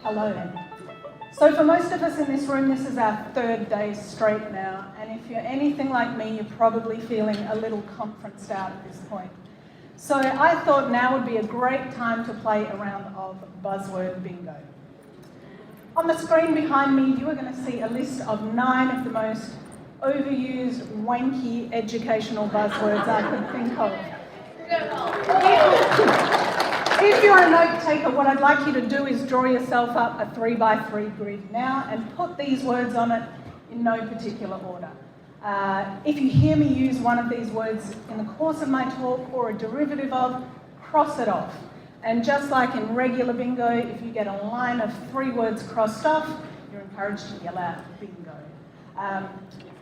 Hello. So for most of us in this room, this is our third day straight now, and if you're anything like me, you're probably feeling a little conferenced out at this point. So I thought now would be a great time to play a round of buzzword bingo. On the screen behind me, you are going to see a list of 9 of the most overused, wanky educational buzzwords I could think of. If you're a note taker, what I'd like you to do is draw yourself up a 3x3 grid now and put these words on it in no particular order. If you hear me use one of these words in the course of my talk or a derivative of, cross it off. And just like in regular bingo, if you get a line of 3 words crossed off, you're encouraged to yell out bingo.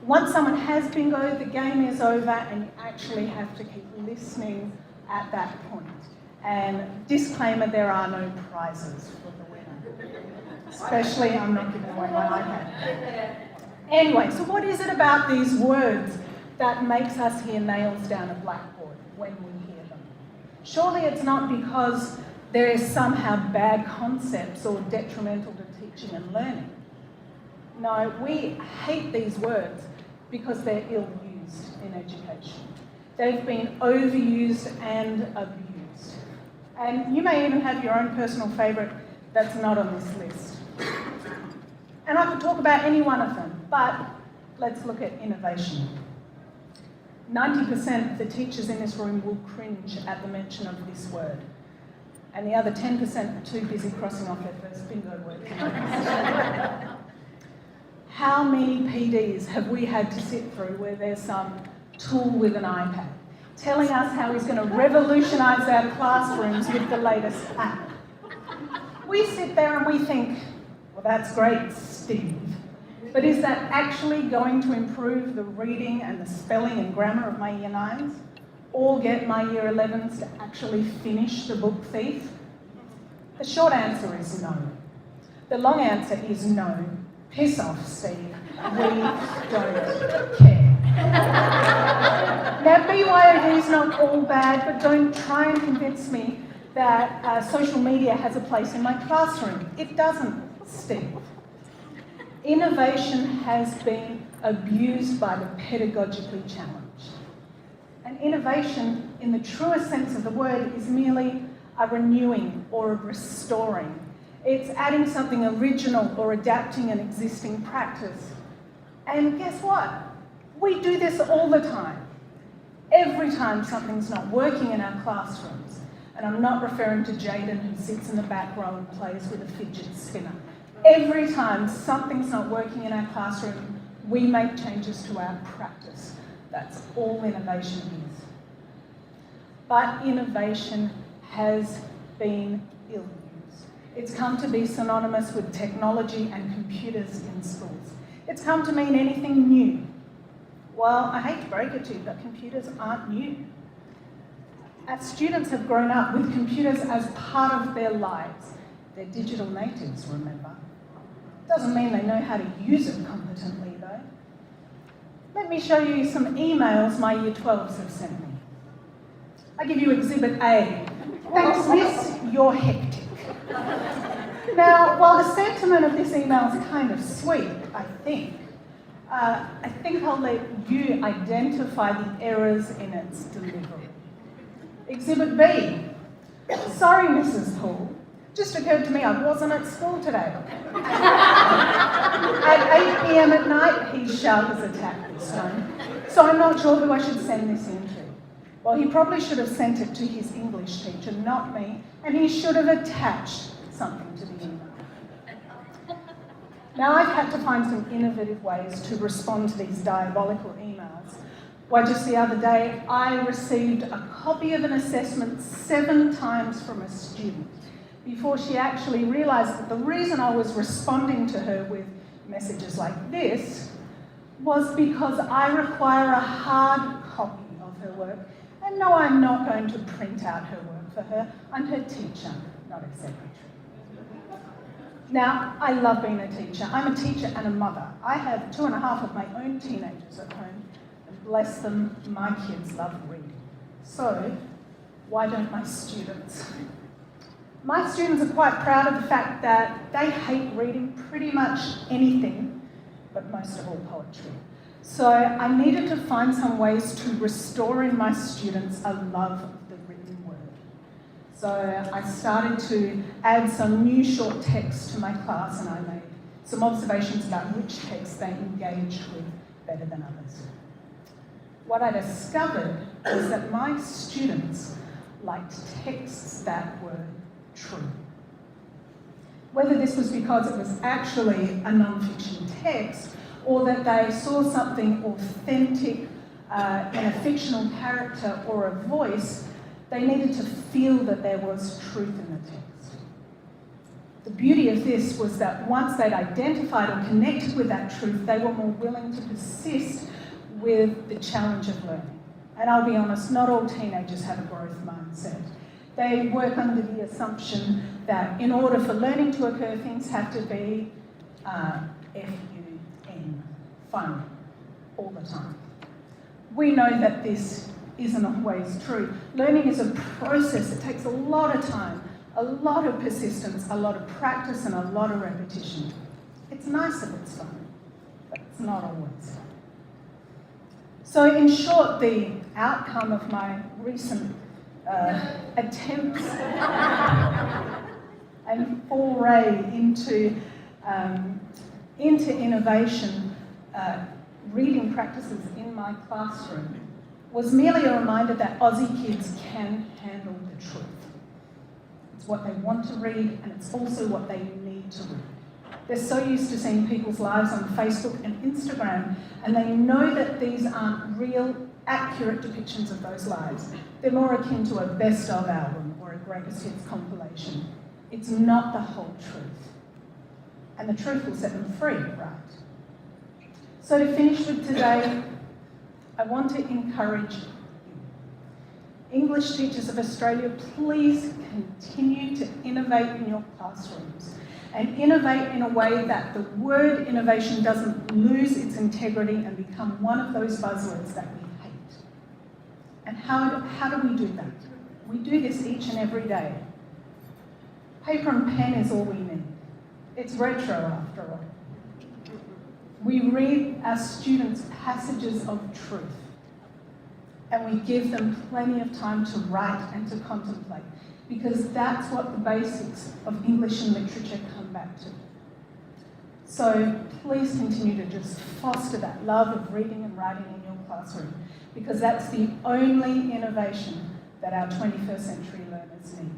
Once someone has bingo, the game is over and you actually have to keep listening at that point. And disclaimer, there are no prizes for the winner. Especially, I'm not giving away my iPad. Anyway, so what is it about these words that makes us hear nails down a blackboard when we hear them? Surely it's not because there is somehow bad concepts or detrimental to teaching and learning. No, we hate these words because they're ill-used in education. They've been overused and abused. And you may even have your own personal favourite that's not on this list. And I could talk about any one of them, but let's look at innovation. 90% of the teachers in this room will cringe at the mention of this word. And the other 10% are too busy crossing off their first bingo word. How many PDs have we had to sit through where there's some tool with an iPad telling us how he's going to revolutionise our classrooms with the latest app? We sit there and we think, well, that's great, Steve. But is that actually going to improve the reading and the spelling and grammar of my Year 9s? Or get my Year 11s to actually finish the book Thief? The short answer is no. The long answer is no. Piss off, Steve. We don't care. Now, BYOD is not all bad, but don't try and convince me that social media has a place in my classroom. It doesn't, Steve. Innovation has been abused by the pedagogically challenged. And innovation, in the truest sense of the word, is merely a renewing or a restoring. It's adding something original or adapting an existing practice. And guess what? We do this all the time. Every time something's not working in our classrooms, and I'm not referring to Jaden who sits in the back row and plays with a fidget spinner. Every time something's not working in our classroom, we make changes to our practice. That's all innovation is. But innovation has been ill-used. It's come to be synonymous with technology and computers in schools. It's come to mean anything new. Well, I hate to break it to you, but computers aren't new. Our students have grown up with computers as part of their lives. They're digital natives, remember. Doesn't mean they know how to use it competently, though. Let me show you some emails my Year 12s have sent me. I give you Exhibit A. Thanks, miss, you're hectic. Now, while the sentiment of this email is kind of sweet, I think I'll let you identify the errors in its delivery. Exhibit B. Sorry, Mrs. Hall. Just occurred to me I wasn't at school today. At 8 p.m. at night, he's sharp as a tack this time. So I'm not sure who I should send this in to. Well, he probably should have sent it to his English teacher, not me, and he should have attached something to the email. Now I've had to find some innovative ways to respond to these diabolical emails. Why, just the other day, I received a copy of an assessment 7 times from a student before she actually realised that the reason I was responding to her with messages like this was because I require a hard copy of her work. And no, I'm not going to print out her work for her. I'm her teacher, not her secretary. Now, I love being a teacher. I'm a teacher and a mother. I have 2.5 of my own teenagers at home, and bless them, my kids love reading. So, why don't my students? My students are quite proud of the fact that they hate reading pretty much anything, but most of all poetry. So I needed to find some ways to restore in my students a love of the written word. So I started to add some new short text to my class, and I made some observations about which texts they engaged with better than others. What I discovered was that my students liked texts that were true. Whether this was because it was actually a non-fiction text, or that they saw something authentic in a fictional character or a voice, they needed to feel that there was truth in the text. The beauty of this was that once they'd identified or connected with that truth, they were more willing to persist with the challenge of learning. And I'll be honest, not all teenagers have a growth mindset. They work under the assumption that in order for learning to occur, things have to be F-U-N, fun, all the time. We know that this isn't always true. Learning is a process. It takes a lot of time, a lot of persistence, a lot of practice, and a lot of repetition. It's nice if it's fun, but it's not always fun. So in short, the outcome of my recent attempts and foray into innovation, reading practices in my classroom was merely a reminder that Aussie kids can handle the truth. It's what they want to read, and it's also what they need to read. They're so used to seeing people's lives on Facebook and Instagram, and they know that these aren't real, accurate depictions of those lives. They're more akin to a best of album or a greatest hits compilation. It's not the whole truth. And the truth will set them free, right? So to finish with today, I want to encourage you. English teachers of Australia, please continue to innovate in your classrooms, and innovate in a way that the word innovation doesn't lose its integrity and become one of those buzzwords that we hate. And how do we do that? We do this each and every day. Paper and pen is all we need. It's retro after all. We read our students passages of truth, and we give them plenty of time to write and to contemplate, because that's what the basics of English and literature come back to. So please continue to just foster that love of reading and writing in your classroom, because that's the only innovation that our 21st century learners need.